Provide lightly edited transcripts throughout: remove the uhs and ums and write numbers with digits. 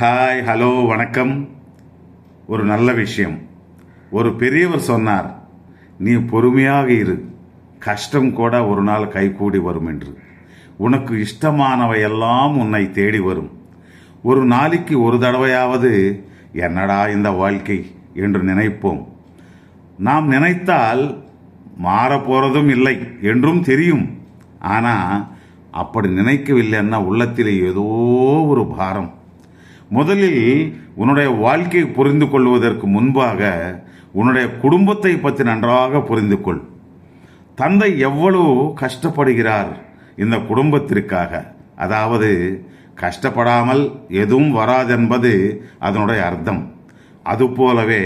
Hi, hello, வணக்கம். ஒரு நல்ல விஷயம். ஒரு பெரியவர் சொன்னார், நீ பொறுமையாக இரு, கஷ்டம் கூட ஒரு நாள் கைகூடி வரும் என்று. உனக்கு இஷ்டமானவையெல்லாம் உன்னை தேடி வரும். ஒரு நாளைக்கு ஒரு தடவையாவது என்னடா இந்த வாழ்க்கை என்று நினைப்போம். நாம் நினைத்தால் மாறப்போறதும் இல்லை என்றும் தெரியும். ஆனால் அப்படி நினைக்கவில்லைன்னா உள்ளத்தில் ஏதோ ஒரு பாரம். முதலில் உன்னுடைய வாழ்க்கையை புரிந்து கொள்வதற்கு முன்பாக உன்னுடைய குடும்பத்தை பற்றி நன்றாக புரிந்து கொள். தந்தை எவ்வளவு கஷ்டப்படுகிறார் இந்த குடும்பத்திற்காக. அதாவது கஷ்டப்படாமல் எதுவும் வராதென்பது அதனுடைய அர்த்தம். அதுபோலவே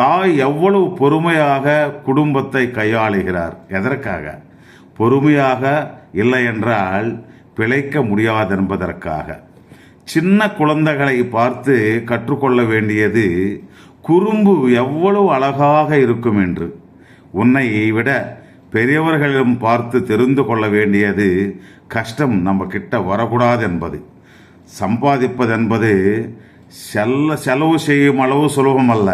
தாய் எவ்வளவு பொறுமையாக குடும்பத்தை கையாளுகிறார். எதற்காக? பொறுமையாக இல்லை என்றால் பிழைக்க முடியாதென்பதற்காக. சின்ன குழந்தைகளை பார்த்து கற்றுக்கொள்ள வேண்டியது குறும்பு எவ்வளவு அழகாக இருக்கும் என்று. உன்னை விட பெரியவர்களிடம் பார்த்து தெரிந்து கொள்ள வேண்டியது கஷ்டம் நம்ம கிட்ட வரக்கூடாது என்பது. சம்பாதிப்பது என்பது செலவு செய்யும் அளவு சுலபம் அல்ல.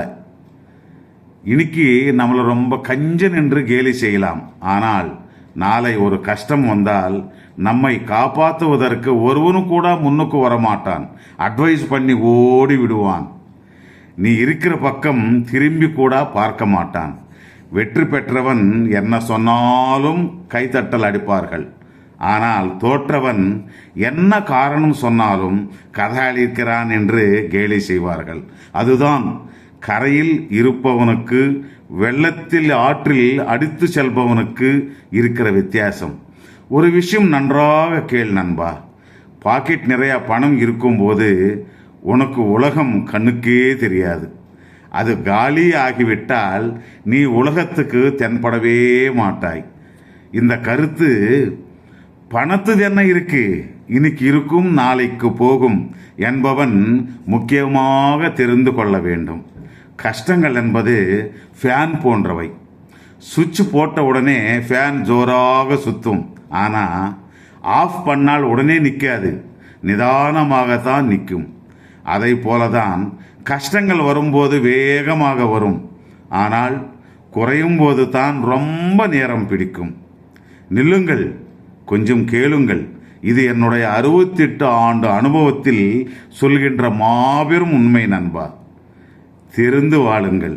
இன்னைக்கு நம்மளை ரொம்ப கஞ்சன் என்று கேலி செய்யலாம். ஆனால் நாளை ஒரு கஷ்டம் வந்தால் நம்மை காப்பாற்றுவதற்கு ஒருவனு கூட முன்னுக்கு வரமாட்டான். அட்வைஸ் பண்ணி ஓடி விடுவான். நீ இருக்கிற பக்கம் திரும்பி கூட பார்க்க மாட்டான். வெற்றி பெற்றவன் என்ன சொன்னாலும் கைத்தட்டல் அடிப்பார்கள். ஆனால் தோற்றவன் என்ன காரணம் சொன்னாலும் கதையளிக்கிறான் என்று கேலி செய்வார்கள். அதுதான் கரையில் இருப்பவனுக்கு வெள்ளத்தில் ஆற்றில் அடித்து செல்பவனுக்கு இருக்கிற வித்தியாசம். ஒரு விஷயம் நன்றாக கேள் நண்பா. பாக்கெட் நிறைய பணம் இருக்கும்போது உனக்கு உலகம் கண்ணுக்கே தெரியாது. அது காலி ஆகிவிட்டால் நீ உலகத்துக்கு தென்படவே மாட்டாய். இந்த கருத்து பணத்துது என்ன இருக்கு, இன்னைக்கு இருக்கும் நாளைக்கு போகும் என்பவன் முக்கியமாக தெரிந்து கொள்ள வேண்டும். கஷ்டங்கள் என்பது ஃபேன் போன்றவை. சுவிட்ச் போட்ட உடனே ஃபேன் ஜோராக சுற்றும். ஆனால் ஆஃப் பண்ணால் உடனே நிற்காது, நிதானமாகத்தான் நிற்கும். அதை போலதான் கஷ்டங்கள் வரும்போது வேகமாக வரும். ஆனால் குறையும் போது தான் ரொம்ப நேரம் பிடிக்கும். நில்லுங்கள், கொஞ்சம் கேளுங்கள். இது என்னுடைய 68 ஆண்டு அனுபவத்தில் சொல்கின்ற மாபெரும் உண்மை நண்பா. தெரிந்து வாழுங்கள்.